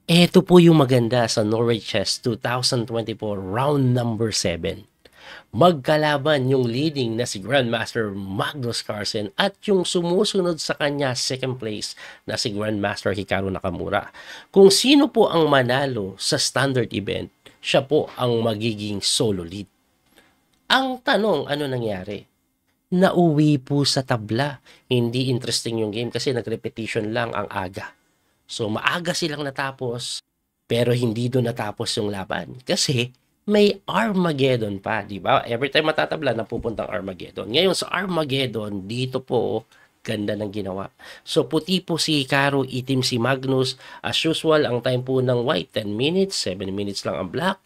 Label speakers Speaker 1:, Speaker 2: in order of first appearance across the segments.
Speaker 1: Eto po yung maganda sa Norway Chess 2024 round number 7. Magkalaban yung leading na si Grandmaster Magnus Carlsen at yung sumusunod sa kanya second place na si Grandmaster Hikaru Nakamura. Kung sino po ang manalo sa standard event, siya po ang magiging solo lead. Ang tanong, ano nangyari? Nauwi po sa tabla. Hindi interesting yung game kasi nag-repetition lang ang aga. So maaga silang natapos pero hindi doon natapos yung laban kasi may Armageddon pa, di ba? Every time matatabla napupuntang Armageddon. Ngayon sa Armageddon, dito po ganda ng ginawa. So puti po si Hikaru, itim si Magnus. As usual, ang time po ng white 10 minutes, 7 minutes lang ang black.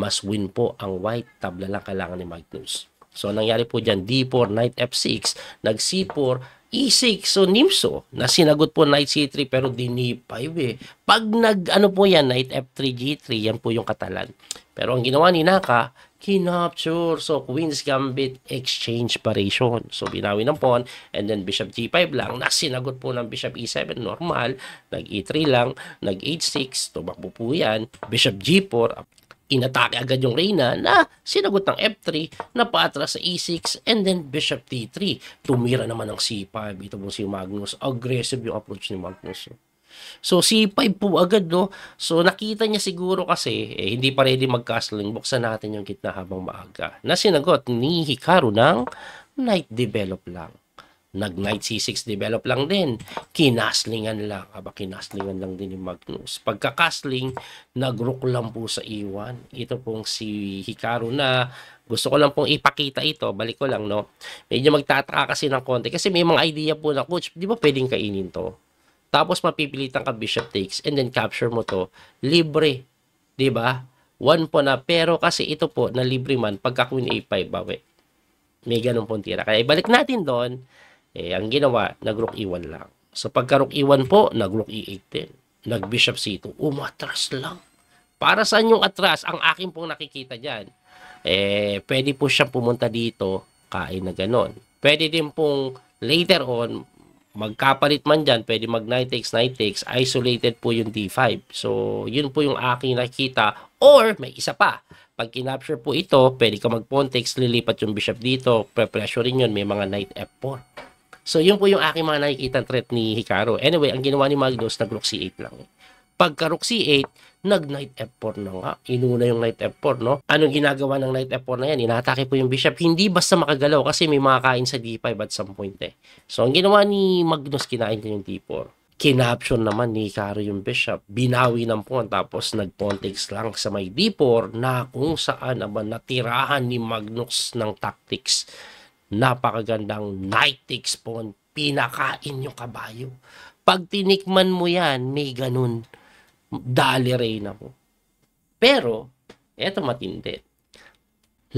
Speaker 1: Mas win po ang white, tabla lang kailangan ni Magnus. So nangyari po dyan, D4, Knight F6, nag C4, E6, so Nimso, na sinagot po Knight C3 pero D5 eh. Pag ano po yan, Knight F3, G3, yan po yung katalan. Pero ang ginawa ni Naka, kinapture. So Queen's Gambit, exchange paration. So binawi ng pawn, and then Bishop G5 lang, na sinagot po ng Bishop E7, normal, nag E3 lang, nag H6, tumakbo po yan, Bishop G4, inatake agad yung Reyna na sinagot ng F3 na paatras sa E6 and then Bishop T3. Tumira naman ng C5. Ito po si Magnus. Aggressive yung approach ni Magnus. So C5 po agad, no? So nakita niya siguro kasi hindi pa ready mag-castling. Buksan natin yung gitna habang maaga. Na sinagot ni Hikaru ng Knight develop lang. Nag-Knight C6 develop lang din. Kinaslingan lang. Kinaslingan lang din ni Magnus. Pagka-castling, nag-rook lang po sa E1. Ito pong si Hikaru na gusto ko lang pong ipakita ito. Balik ko lang, no? Medyo magtataka kasi ng konti. Kasi may mga idea po na, coach, di ba pwedeng kainin to? Tapos mapipilitan ka bishop takes and then capture mo to. Libre. Di ba? One po na. Pero kasi ito po, na libre man, pagka queen A5, bawi. May ganun pong tira. Kaya ibalik natin doon. Ang ginawa, nag-rook E1 lang. So, pagka-rook E1 po, nag-rook E8 din. Nag-bishop C2. Umatras lang. Para saan yung atras? Ang akin pong nakikita dyan. Pwede po siyang pumunta dito, kain na ganon. Pwede din pong later on, magkapalit man dyan, pwede mag-knight takes, isolated po yung D5. So, yun po yung aking nakikita. Or, may isa pa. Pag kinapture po ito, pwede ka mag-pawn takes, lilipat yung bishop dito, pre-pressure rin yun, may mga knight F4. So, yun po yung aking mga nakikita threat ni Hikaru. Anyway, ang ginawa ni Magnus, nag-rook C8 lang. Pagka-rook C8, nag-knight F4 na nga. Inuna yung knight F4, no? Anong ginagawa ng knight F4 na yan? Inatake po yung bishop. Hindi basta makagalaw kasi may mga kain sa D5 at some point eh. So, ang ginawa ni Magnus, kinain niya yung D4. Kinaption naman ni Hikaru yung bishop. Binawi ng pawn tapos nag-pawn takes lang sa may D4 na kung saan naman natirahan ni Magnus ng tactics. Napakagandang knight takes pawn, pinakain yung kabayo. Pag tinikman mo yan, may ganun, dali Reyna mo. Pero, eto matindi.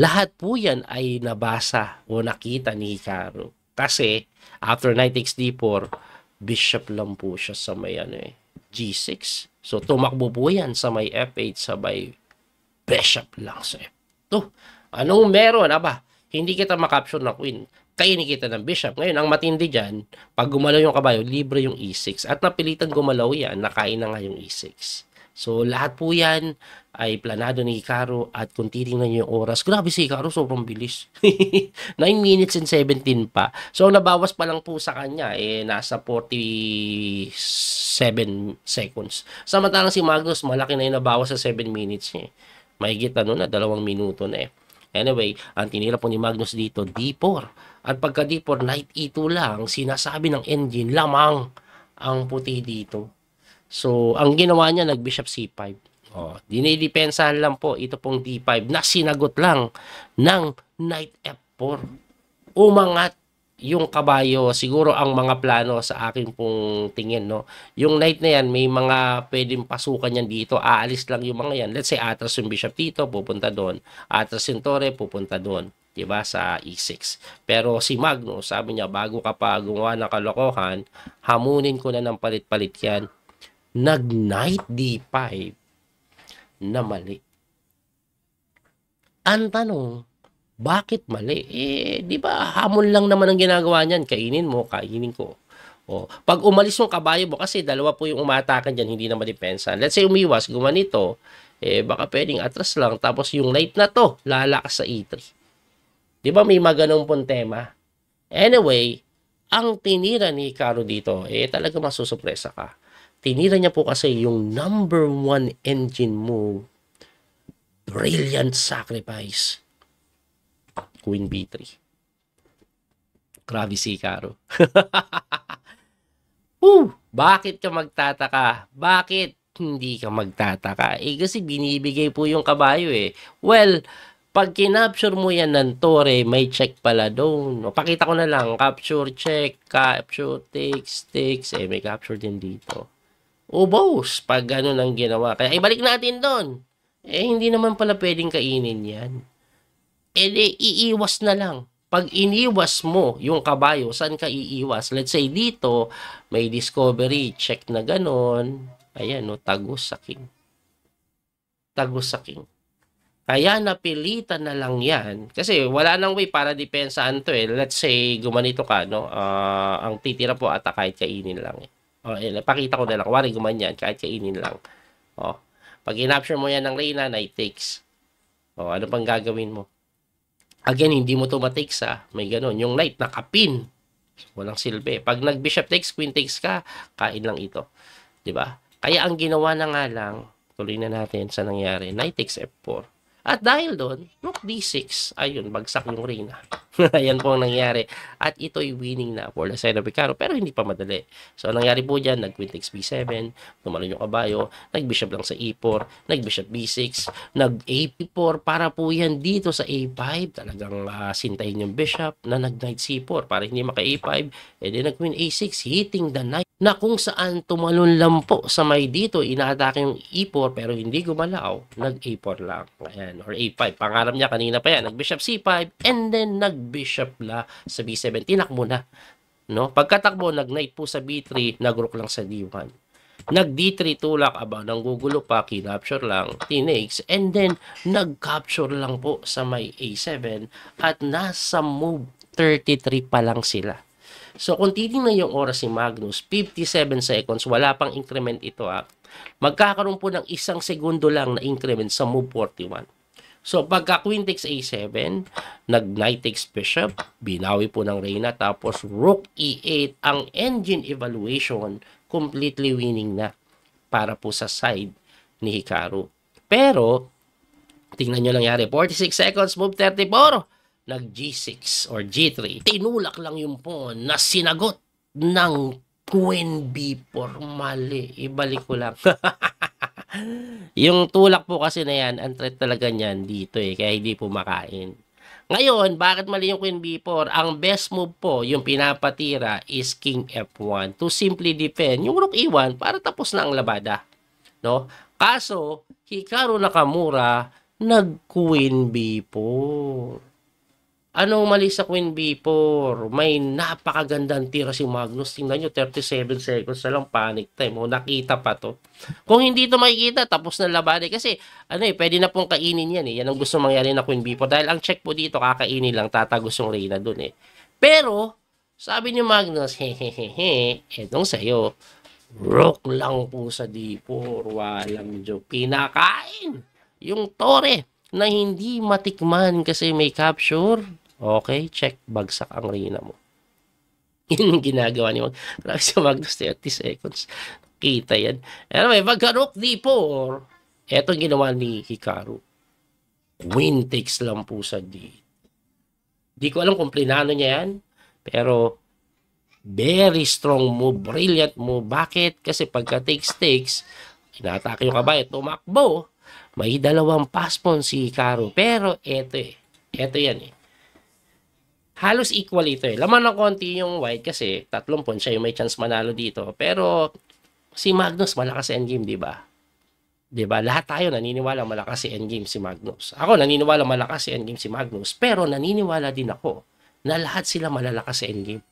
Speaker 1: Lahat po yan ay nabasa o nakita ni Hikaru. Kasi, after knight takes D4, bishop lang po siya sa may G6. So, tumakbo po yan sa may F8, sa may bishop lang sa F2. Anong meron? Hindi kita makapture na queen. Kainin kita ng bishop. Ngayon, ang matindi dyan, pag gumalaw yung kabayo, libre yung E6. At napilitan gumalaw yan, nakain na nga yung E6. So, lahat po yan ay planado ni Hikaru. At kung titingnan nyo yung oras, grabe si Hikaru, sobrang bilis. 9 minutes and 17 pa. So, nabawas pa lang po sa kanya, nasa 47 seconds. Samantalang si Magnus, malaki na yung nabawas sa 7 minutes niya. Mahigit na 2 minuto na Anyway, ang tinira po ni Magnus dito, D4. At pagka D4, Knight E2 lang, sinasabi ng engine, lamang ang puti dito. So, ang ginawa niya, nag-bishop C5. Dinidepensahan lang po ito pong D5 na sinagot lang ng Knight F4. Umangat yung kabayo, siguro ang mga plano sa akin pong tingin, no? Yung knight na yan, may mga pwedeng pasukan yan dito. Aalis lang yung mga yan. Let's say, atras yung bishop dito, pupunta doon. Atras yung torre, pupunta doon. Diba? Sa E6. Pero si Magnus, sabi niya, bago ka pa gumawa ng kalokohan, hamunin ko na ng palit-palit yan. Nag-knight D5 na mali. Ang tanong, bakit mali? Di ba hamon lang naman ang ginagawa niyan? Kainin mo, kainin ko. O, pag umalis yung kabayo mo, kasi dalawa po yung umatakan dyan, hindi na madepensa. Let's say umiwas, gumanito, baka pwedeng atras lang, tapos yung knight na to, lalakas sa E3. Di ba may maganong pong tema? Anyway, ang tinira ni Hikaru dito, talaga masusupresa ka. Tinira niya po kasi yung number 1 engine move, brilliant sacrifice, Queen B3. Grabe si Hikaru. Bakit ka magtataka? Bakit hindi ka magtataka? Kasi binibigay po yung kabayo Well, pag kinapture mo yan ng tore, may check pala doon. Pakita ko na lang. Capture, check, capture, takes, may capture din dito. Boss, pag ganun ang ginawa. Kaya ibalik natin doon. Hindi naman pala pwedeng kainin yan. Iiwas na lang. Pag iniwas mo yung kabayo, saan ka iiwas? Let's say dito, may discovery, check na ganon. Ayan, tagos sa king. Tagos sa king. Kaya napilitan na lang yan. Kasi wala nang way para depensaan to Let's say, gumanito ka, no? Ang titira po ata kahit kainin lang pakita ko na lang. Wari gumanyan, kahit kainin lang. Pag in-option mo yan ng Reyna, knight takes. Ano pang gagawin mo? Again, hindi mo to matakes may ganun. Yung knight nakapin. Walang silbi. Pag nag-bishop takes, queen takes ka, kain lang ito. 'Di ba? Kaya ang ginawa na nga lang, tuloy na natin sa nangyari. Knight takes f4. At dahil doon, rook d6. Ayun, bagsak yung Reyna. Ayan po ang nangyari. At ito'y winning na for the side of Hikaru. Pero hindi pa madali. So, ang nangyari po dyan, nag-queen takes b7, tumalon yung kabayo, nag-bishop lang sa e4, nag-bishop b6, nag-a4 para po yan dito sa a5. Talagang sintayin yung bishop na nag-knight c4 para hindi maka-a5. Then nag-queen a6, hitting the knight na kung saan tumalon lang po sa may dito, inaatake yung e4 pero hindi gumalaw, nag-a4 lang. Ayan, or a5. Pangarap niya kanina pa yan, nag-bishop c5 and then nag-bishop la sa b7. Tinakbo na. No? Pagkatakbo, nag-knight po sa b3, nag-rook lang sa d1. Nag-d3 tulak, nanggugulo pa, kinapture lang, tinakes, and then nag-capture lang po sa may a7 at nasa move 33 pa lang sila. So, kung titingnan yung oras ni Magnus, 57 seconds, wala pang increment ito magkakaroon po ng 1 segundo lang na increment sa move 41. So, pagka queen takes a7, nag-knight takes bishop, binawi po ng Reyna, tapos rook e8, ang engine evaluation, completely winning na para po sa side ni Hikaru. Pero, tingnan nyo lang yari, 46 seconds, move 34, nag-G6 or G3. Tinulak lang yung pawn na sinagot ng Queen B4. Mali. Ibalik ko lang. Yung tulak po kasi na yan, ang threat talaga niyan dito kaya hindi po makain. Ngayon, bakit mali yung Queen B4? Ang best move po, yung pinapatira is King F1 to simply defend yung Rook E1 para tapos na ang labada. No? Kaso, Hikaru Nakamura, nag-Queen B4. Anong mali sa Queen B4? May napakagandang tira si Magnus. Tingnan nyo, 37 seconds na lang, panic time. Nakita pa to. Kung hindi to makikita, tapos na labada. Kasi, pwede na pong kainin yan Yan ang gusto mangyari na Queen B4. Dahil ang check po dito, kakainin lang, tatagos yung Reyna dun Pero, sabi ni Magnus, hehehehe, etong sa'yo, rook lang po sa D4, walang joke. Pinakain yung tore na hindi matikman kasi may capture. Okay, check, bagsak ang Reyna mo. Yun yung ginagawa ni Magnus. Grabe si Magnus, 30 seconds. Kita yan. Anyway, pagka rook D4, eto ginawa ni Hikaru. Queen takes lang po sa D. Di ko alam kung plinano niya yan, pero very strong move, brilliant move. Bakit? Kasi pagka takes, inatake yung kabayo, tumakbo. May dalawang pass pawn si Hikaru. Pero eto eto yan halos equal ito Laman ng konti yung white kasi 3 pawn siya yung may chance manalo dito. Pero si Magnus malakas sa endgame, di ba? Di ba? Lahat tayo naniniwala malakas si endgame si Magnus. Ako naniniwala malakas si endgame si Magnus. Pero naniniwala din ako na lahat sila malalakas sa endgame.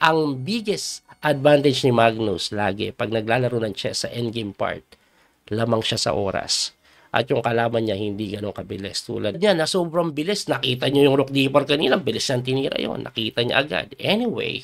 Speaker 1: Ang biggest advantage ni Magnus lagi pag naglalaro ng chess sa endgame part, lamang siya sa oras. At yung kalaban niya hindi ganun kabilis. Tulad niya na sobrang bilis. Nakita niyo yung Rook D4 kanina. Bilis ng tinira yun. Nakita niya agad. Anyway,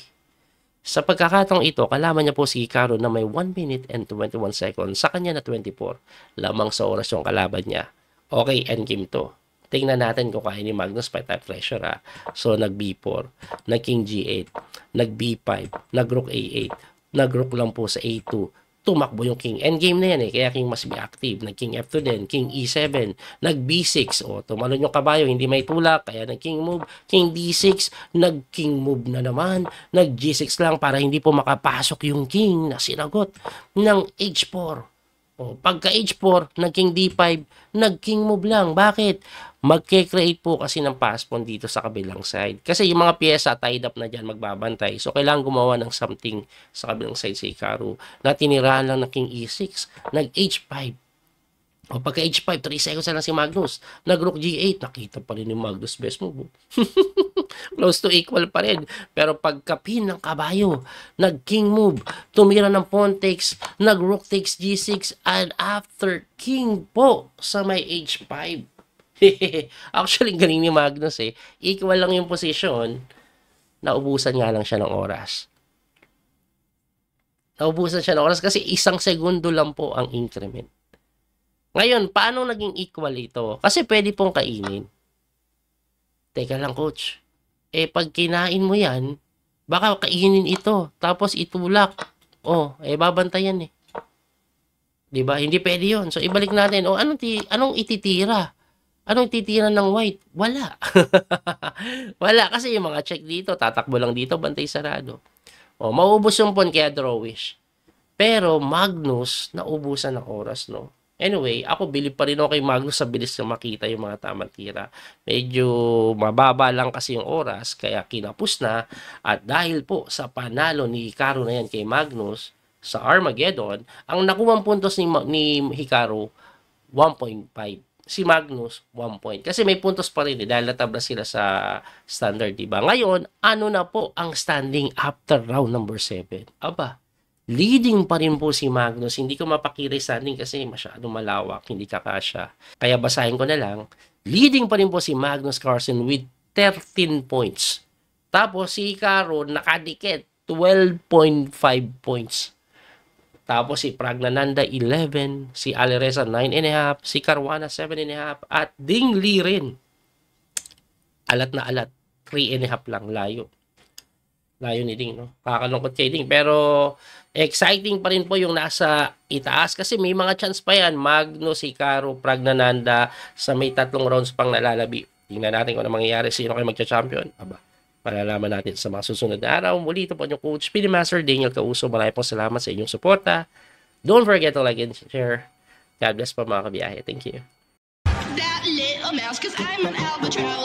Speaker 1: Sa pagkakataong ito, kalaban niya po si Hikaru na may 1 minute and 21 seconds. Sa kanya na 24. Lamang sa oras yung kalaban niya. Okay, endgame to. Tingnan natin kung kaya ni Magnus by type pressure ha. So, nag-B4, nag-King G8, nag-B5, nag-Rook A8, nag-Rook lang po sa A2. Tumakbo yung King. Endgame na yan eh, kaya King must be active. Nag-King F2 din, King E7, nag-B6. O, tumalon yung kabayo, hindi may tulak, kaya nag-King move, King D6, nag-King move na naman, nag-G6 lang para hindi po makapasok yung King na sinagot ng H4. O, pagka H4, nag-King D5, nag-King move lang. Bakit? Magke-create po kasi ng pass pawn dito sa kabilang side. Kasi yung mga pyesa tied up na dyan, magbabantay. So, kailangan gumawa ng something sa kabilang side si Hikaru na tinirahan lang ng King E6, nag-H5. O, pagka H5, 3 seconds na lang si Magnus. Nag-Rook G8, nakita pa rin ni Magnus best move. Close to equal pa rin. Pero pagka-pin ng kabayo, nag-King move, tumira ng pawn takes, nag-Rook takes G6, and after King po sa may H5. Actually, galing ni Magnus eh. Equal lang yung position, naubusan nga lang siya ng oras. Naubusan siya ng oras kasi 1 segundo lang po ang increment. Ngayon, paano naging equal ito? Kasi pwede pong kainin. Teka lang, coach. Eh, pag kinain mo yan, baka kainin ito, tapos itulak. Oh, eh, babantayan eh. Diba? Hindi pwede yun. So, ibalik natin. O, anong ititira? Anong titira ng white? Wala. Wala. Kasi yung mga check dito, tatakbo lang dito, bantay sarado. O, maubos yung pawn kaya drawish. Pero Magnus, naubusan ng oras, no? Anyway, ako bilib pa rin ako kay Magnus sa bilis na makita yung mga tamang tira. Medyo mababa lang kasi yung oras, kaya kinapos na. At dahil po sa panalo ni Hikaru na yan kay Magnus sa Armageddon, ang nakuwang puntos ni Hikaru, 1.5. Si Magnus, 1 point. Kasi may puntos pa rin dahil natabla sila sa standard, diba? Ngayon, ano na po ang standing after round number 7? Aba, leading pa rin po si Magnus. Hindi ko mapakiri standing kasi masyadong malawak, hindi kakasya. Kaya basahin ko na lang. Leading pa rin po si Magnus Carlsen with 13 points. Tapos si Hikaru nakadikit, 12.5 points. Tapos si Pragnananda 11, si Alireza 9.5, si Caruana 7.5, at Ding Li rin. Alat na alat, 3.5 lang, layo. Layo ni Ding, no? Kakalungkot kay Ding. Pero exciting pa rin po yung nasa itaas kasi may mga chance pa yan. Magnus, Hikaru, Pragnananda sa may 3 rounds pang nalalabi. Tingnan natin kung ano mangyayari, sino kayo magcha-champion. Aba, malalaman natin sa mga susunod na araw. Muli ito po yung Coach Speedy Master Daniel Causo. Maraming pong salamat sa inyong suporta. Don't forget to like and share. God bless po mga kabiyahe. Thank you.
Speaker 2: That little mouse, 'cause I'm an albatross.